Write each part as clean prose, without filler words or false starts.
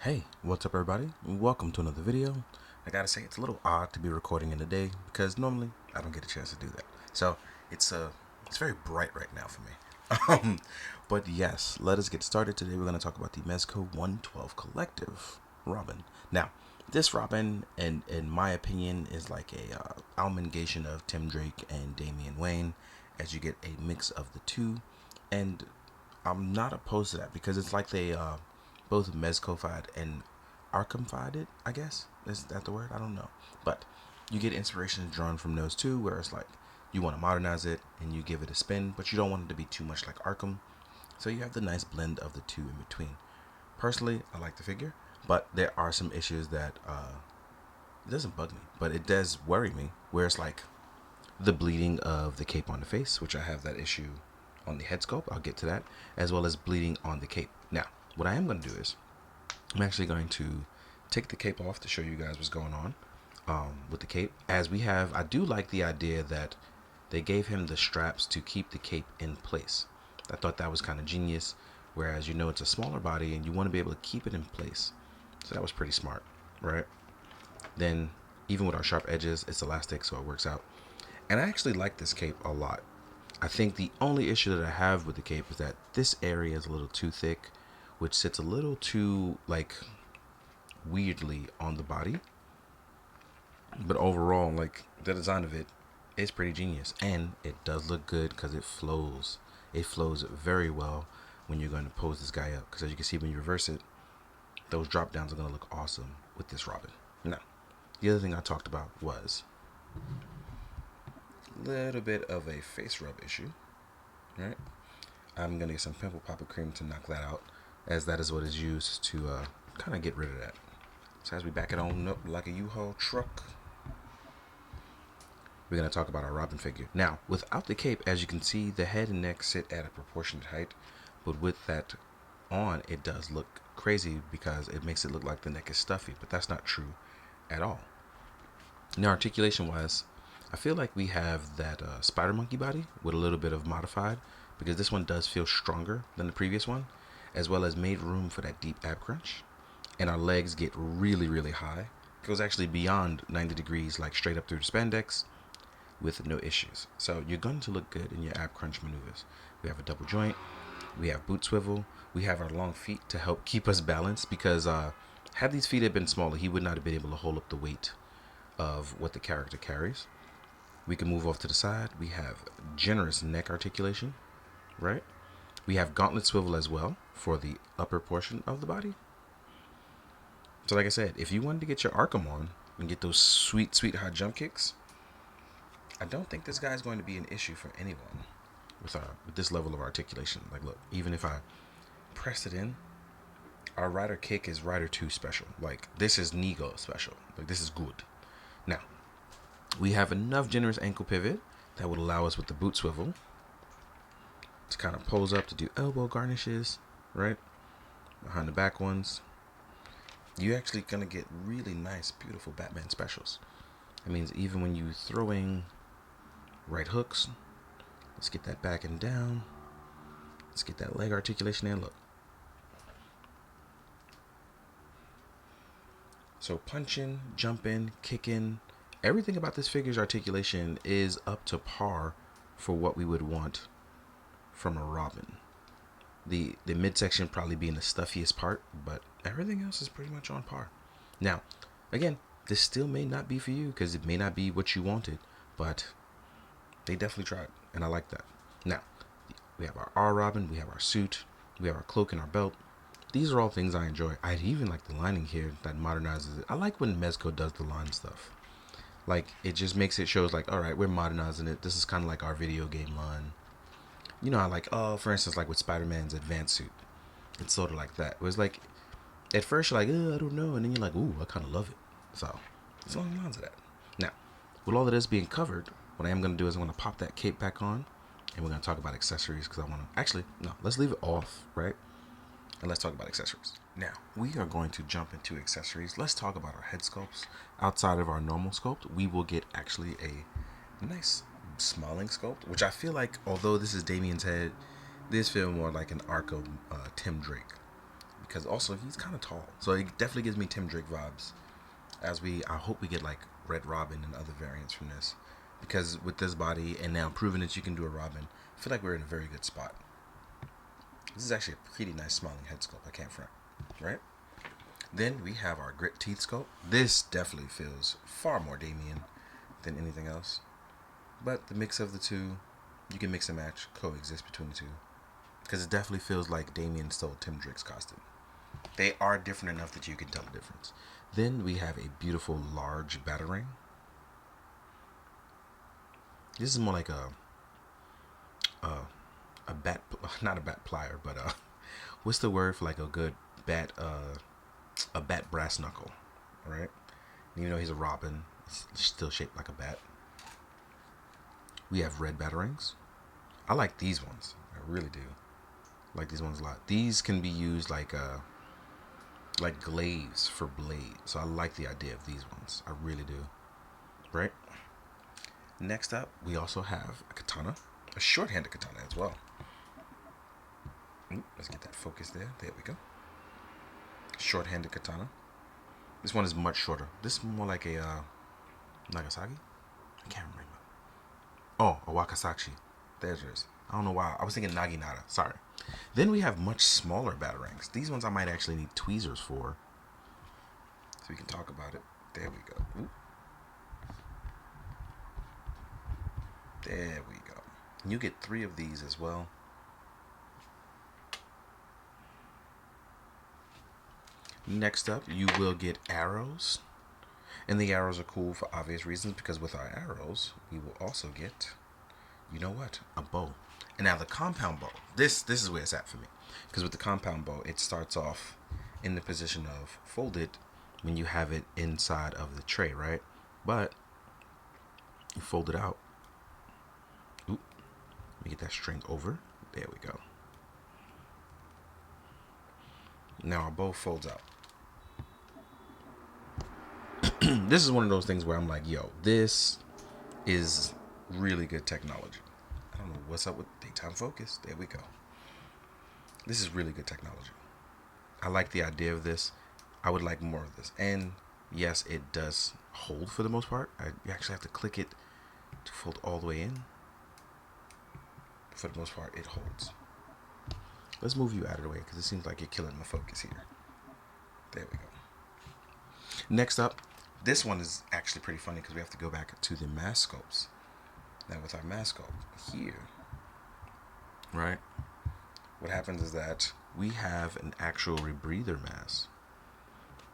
Hey, what's up everybody? Welcome to another video. I gotta say it's a little odd to be recording in the day because normally I don't get a chance to do that. So it's very bright right now for me. But yes, let us get started. Today we're gonna talk about the Mezco 112 Collective Robin. Now, this Robin, in my opinion, is like a amalgamation of Tim Drake and Damian Wayne, as you get a mix of the two, and I'm not opposed to that because it's like they both Mezco-fied and Arkham-fied it, I guess. Is that the word? I don't know. But you get inspiration drawn from those two, where it's like you want to modernize it and you give it a spin, but you don't want it to be too much like Arkham. So you have the nice blend of the two in between. Personally, I like the figure, but there are some issues that it doesn't bug me, but it does worry me, where it's like the bleeding of the cape on the face, which I have that issue on the head sculpt. I'll get to that, as well as bleeding on the cape. Now, what I am going to do is I'm actually going to take the cape off to show you guys what's going on with the cape. As we have, I do like the idea that they gave him the straps to keep the cape in place. I thought that was kind of genius, whereas you know it's a smaller body and you want to be able to keep it in place. So that was pretty smart, right? Then, even with our sharp edges, it's elastic, so it works out. And I actually like this cape a lot. I think the only issue that I have with the cape is that this area is a little too thick, which sits a little too, like, weirdly on the body. But overall, like, the design of it is pretty genius. And it does look good because it flows. It flows very well when you're going to pose this guy up. Because as you can see, when you reverse it, those drop downs are going to look awesome with this Robin. Now, the other thing I talked about was a little bit of a face rub issue, right? I'm going to get some pimple popper cream to knock that out, as that is what is used to kind of get rid of that. So as we back it on up like a U-Haul truck, we're going to talk about our Robin figure. Now, without the cape, as you can see, the head and neck sit at a proportionate height, but with that on, it does look crazy because it makes it look like the neck is stuffy, but that's not true at all. Now, articulation wise, I feel like we have that spider monkey body with a little bit of modified, because this one does feel stronger than the previous one, as well as made room for that deep ab crunch. And our legs get really, really high. It goes actually beyond 90 degrees, like straight up through the spandex with no issues. So you're going to look good in your ab crunch maneuvers. We have a double joint. We have boot swivel. We have our long feet to help keep us balanced, because had these feet had been smaller, he would not have been able to hold up the weight of what the character carries. We can move off to the side. We have generous neck articulation, right? We have gauntlet swivel as well for the upper portion of the body. So like I said, if you wanted to get your Arkham on and get those sweet, sweet high jump kicks, I don't think this guy's going to be an issue for anyone with this level of articulation. Like, look, even if I press it in, our rider kick is rider 2 special. Like, this is Nego special. Like, this is good. Now, we have enough generous ankle pivot that would allow us with the boot swivel to kind of pose up to do elbow garnishes, right? Behind the back ones. You're actually going to get really nice, beautiful Batman specials. That means even when you throwing right hooks, let's get that back and down. Let's get that leg articulation in. Look. So punching, jumping, kicking, everything about this figure's articulation is up to par for what we would want from a Robin. The midsection probably being the stuffiest part, but everything else is pretty much on par. Now, again, this still may not be for you because it may not be what you wanted, but they definitely tried, and I like that. Now, we have our R Robin, we have our suit, we have our cloak and our belt. These are all things I enjoy. I even like the lining here that modernizes it. I like when Mezco does the line stuff. Like, it just makes it shows like, all right, we're modernizing it. This is kind of like our video game line. You know, I like, for instance, like with Spider-Man's advanced suit. It's sort of like that. It was like, at first you're like, I don't know. And then you're like, ooh, I kind of love it. So, it's along the lines of that. Now, with all of this being covered, what I am going to do is I'm going to pop that cape back on. And we're going to talk about accessories because I want to, actually, no, let's leave it off, right? And let's talk about accessories. Now, we are going to jump into accessories. Let's talk about our head sculpts. Outside of our normal sculpt, we will get actually a nice smiling sculpt, which I feel like, although this is Damien's head, this feels more like an Arkham Tim Drake. because also he's kind of tall, so it definitely gives me Tim Drake vibes. I hope we get like Red Robin and other variants from this, because with this body and now proving that you can do a Robin, I feel like we're in a very good spot. This is actually a pretty nice smiling head sculpt. I can't front, right? Then we have our grit teeth sculpt. This definitely feels far more Damien than anything else, but the mix of the two, you can mix and match, coexist between the two, because it definitely feels like Damien stole Tim Drake's costume. They are different enough that you can tell the difference. Then we have a beautiful large batarang. This is more like a bat, not a bat plier, but what's the word for like a good bat? A bat brass knuckle, right? Even though he's a Robin, it's still shaped like a bat. We have red batarangs. I like these ones. I really do. I like these ones a lot. These can be used like glaives for blade. So I like the idea of these ones. I really do. Right? Next up, we also have a katana. A short-handed katana as well. Let's get that focus there. There we go. Short-handed katana. This one is much shorter. This is more like a Nagasaki? I can't remember. Oh, a Wakasashi. There's yours. I don't know why. I was thinking Naginata. Sorry. Then we have much smaller batarangs. These ones I might actually need tweezers for, so we can talk about it. There we go. Ooh. There we go. And you get 3 of these as well. Next up, you will get arrows. And the arrows are cool for obvious reasons, because with our arrows, we will also get, you know what, a bow. And now the compound bow, this is where it's at for me. Because with the compound bow, it starts off in the position of folded when you have it inside of the tray, right? But you fold it out. Oop. Let me get that string over. There we go. Now our bow folds out. This is one of those things where I'm like, yo, this is really good technology. I don't know what's up with daytime focus. There we go. This is really good technology. I like the idea of this. I would like more of this. And yes, it does hold for the most part. You actually have to click it to fold all the way in. For the most part, it holds. Let's move you out of the way, because it seems like you're killing my focus here. There we go. Next up, this one is actually pretty funny, because we have to go back to the mask sculpts. Now with our mask sculpt here, right, what happens is that we have an actual rebreather mask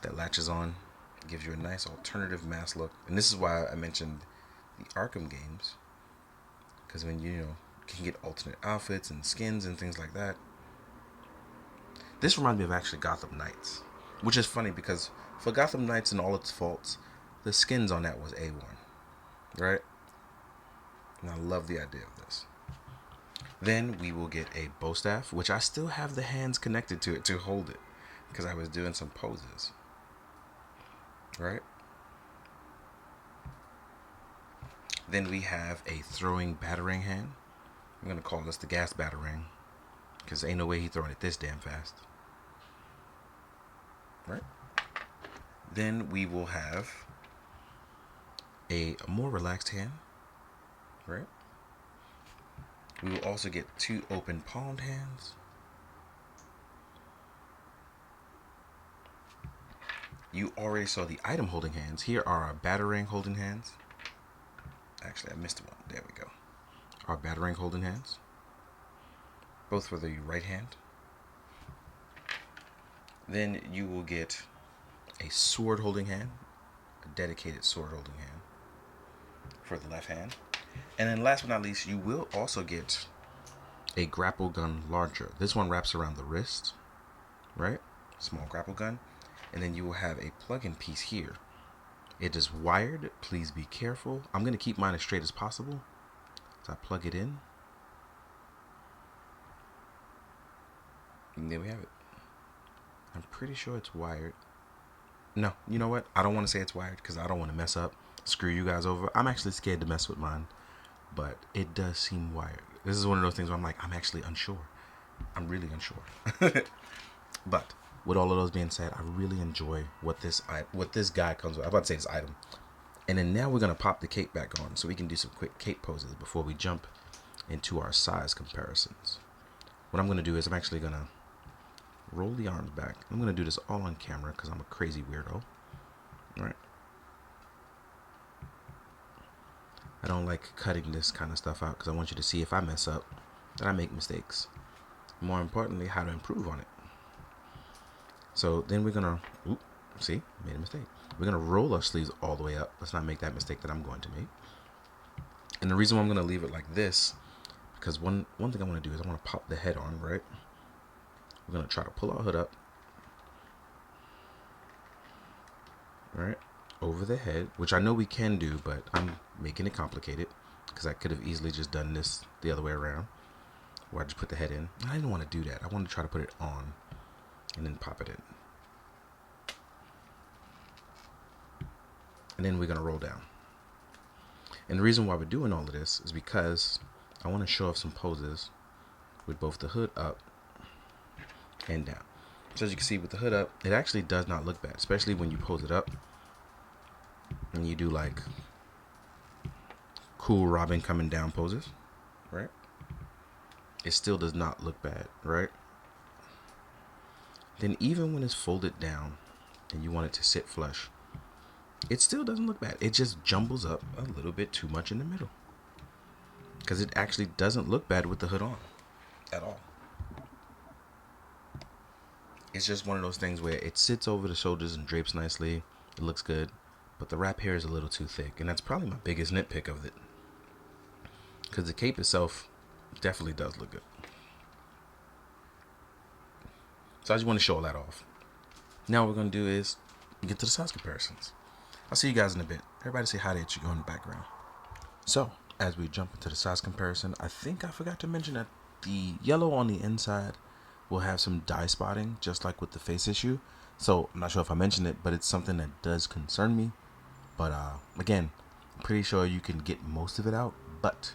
that latches on, gives you a nice alternative mask look. And this is why I mentioned the Arkham games, because when you can get alternate outfits and skins and things like that. This reminds me of actually Gotham Knights, which is funny because for Gotham Knights and all its faults, the skins on that was A1, right? And I love the idea of this. Then we will get a bow staff, which I still have the hands connected to it to hold it, because I was doing some poses, right? Then we have a throwing batarang hand. I'm going to call this the gas batarang, because ain't no way he's throwing it this damn fast. Right? Then we will have a more relaxed hand. Right? We will also get 2 open palmed hands. You already saw the item holding hands. Here are our batarang holding hands. Actually, I missed one. There we go. Our batarang holding hands. Both for the right hand. Then you will get a sword holding hand. A dedicated sword holding hand for the left hand. And then last but not least, you will also get a grapple gun launcher. This one wraps around the wrist, right? Small grapple gun. And then you will have a plug-in piece here. It is wired. Please be careful. I'm going to keep mine as straight as possible. So I plug it in. And there we have it. I'm pretty sure it's wired. No, you know what? I don't want to say it's wired because I don't want to mess up. Screw you guys over. I'm actually scared to mess with mine. But it does seem wired. This is one of those things where I'm like, I'm actually unsure. I'm really unsure. But with all of those being said, I really enjoy what this guy comes with. I'm about to say this item. And then now we're going to pop the cape back on so we can do some quick cape poses before we jump into our size comparisons. What I'm going to do is I'm actually going to roll the arms back. I'm going to do this all on camera because I'm a crazy weirdo. All right. I don't like cutting this kind of stuff out because I want you to see if I mess up, that I make mistakes. More importantly, how to improve on it. So then we're going to, see, made a mistake. We're going to roll our sleeves all the way up. Let's not make that mistake that I'm going to make. And the reason why I'm going to leave it like this, because one thing I want to do is I want to pop the head on, right? We're going to try to pull our hood up. Right? Over the head, which I know we can do, but I'm making it complicated because I could have easily just done this the other way around, where I just put the head in. I didn't want to do that. I wanted to try to put it on and then pop it in. And then we're going to roll down. And the reason why we're doing all of this is because I want to show off some poses with both the hood up and down. So as you can see with the hood up, it actually does not look bad, especially when you pose it up and you do like cool Robin coming down poses, right? It still does not look bad, right? Then even when it's folded down and you want it to sit flush, it still doesn't look bad. It just jumbles up a little bit too much in the middle because it actually doesn't look bad with the hood on at all. It's just one of those things where it sits over the shoulders and drapes nicely. It looks good, but the wrap hair is a little too thick, and that's probably my biggest nitpick of it because the cape itself definitely does look good. So I just want to show all that off. Now what we're going to do is get to the size comparisons. I'll see you guys in a bit. Everybody say hi to each other in the background. So as we jump into the size comparison, I think I forgot to mention that the yellow on the inside will have some dye spotting, just like with the face issue. So I'm not sure if I mentioned it, but it's something that does concern me. But again, I'm pretty sure you can get most of it out. But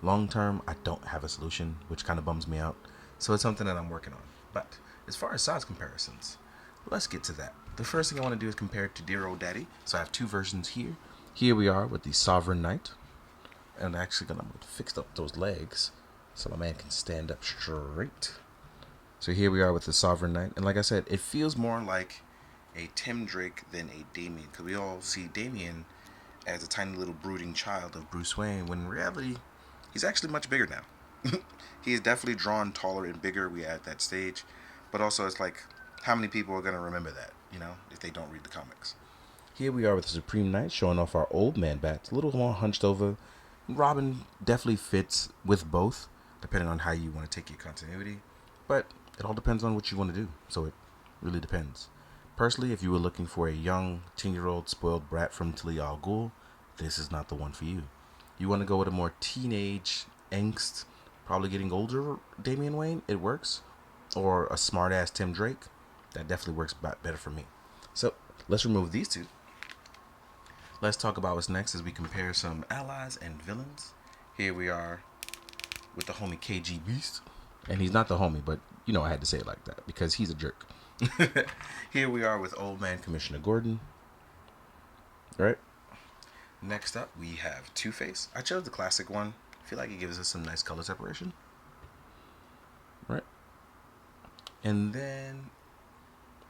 long term, I don't have a solution, which kind of bums me out. So it's something that I'm working on. But as far as size comparisons, let's get to that. The first thing I want to do is compare it to Dear Old Daddy. So I have two versions here. Here we are with the Sovereign Knight. And I'm actually going to fix up those legs so my man can stand up straight. So here we are with the Sovereign Knight. And like I said, it feels more like a Tim Drake than a Damien. Because we all see Damien as a tiny little brooding child of Bruce Wayne. When in reality, he's actually much bigger now. He is definitely drawn taller and bigger. We are at that stage. But also it's like, how many people are going to remember that, if they don't read the comics? Here we are with the Supreme Knight showing off our old man bats. A little more hunched over. Robin definitely fits with both, depending on how you want to take your continuity. But it all depends on what you want to do. So it really depends. Personally, if you were looking for a young 10-year-old spoiled brat from Talia al Ghul, this is not the one for you. You want to go with a more teenage angst, probably getting older Damian Wayne, it works. Or a smart-ass Tim Drake, that definitely works better for me. So let's remove these two. Let's talk about what's next as we compare some allies and villains. Here we are with the homie KG Beast. And he's not the homie, but I had to say it like that because he's a jerk. Here we are with old man Commissioner Gordon. Right? Next up, we have Two-Face. I chose the classic one. I feel like it gives us some nice color separation. Right? And then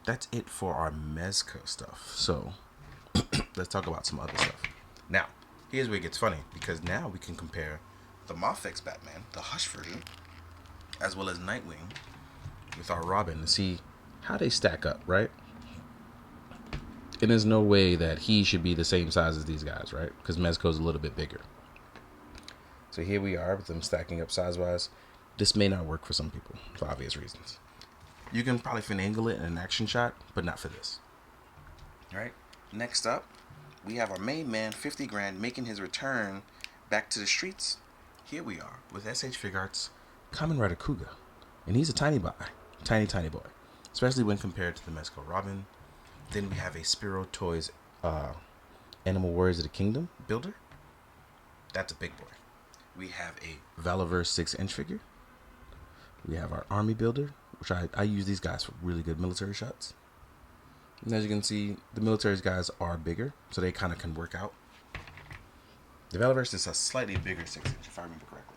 that's it for our Mezco stuff. So let's talk about some other stuff. Now, here's where it gets funny because now we can compare the Mafex Batman, the Hush version, as well as Nightwing with our Robin to see how they stack up, right? And there's no way that he should be the same size as these guys, right? Because Mezco's a little bit bigger. So here we are with them stacking up size-wise. This may not work for some people for obvious reasons. You can probably finagle it in an action shot, but not for this. All right. Next up, we have our main man, 50 Grand, making his return back to the streets. Here we are with SH Figuarts, Kamen Rider Kuga. And he's a tiny boy. Tiny boy. Especially when compared to the Mezco Robin. Then we have a Spiro Toys Animal Warriors of the Kingdom builder. That's a big boy. We have a Valorverse 6-inch figure. We have our Army builder. which I use these guys for really good military shots. And as you can see, the military's guys are bigger, so they kind of can work out. The Valiverse is a slightly bigger 6-inch, if I remember correctly.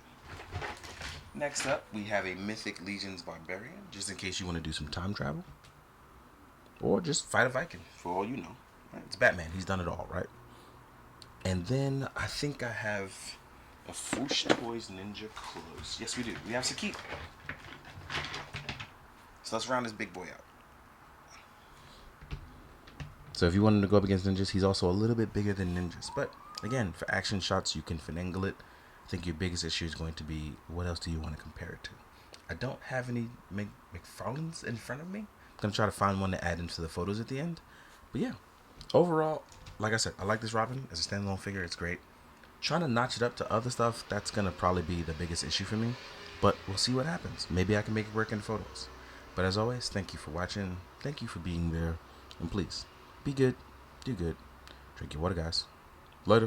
Next up, we have a Mythic Legions Barbarian, just in case you want to do some time travel. Or just fight a Viking, for all you know. Right? It's Batman, he's done it all, right? And then I think I have a Foosh Toys Ninja Close. Yes, we do. We have Sakit. So let's round this big boy out. So if you want him to go up against ninjas, he's also a little bit bigger than ninjas. But again, for action shots, you can finagle it. I think your biggest issue is going to be, what else do you want to compare it to? I don't have any McFarlanes in front of me. I'm going to try to find one to add into the photos at the end. But yeah, overall, like I said, I like this Robin as a standalone figure. It's great. Trying to notch it up to other stuff, that's going to probably be the biggest issue for me. But we'll see what happens. Maybe I can make it work in photos. But as always, thank you for watching. Thank you for being there. And please, be good, do good, drink your water, guys. Later.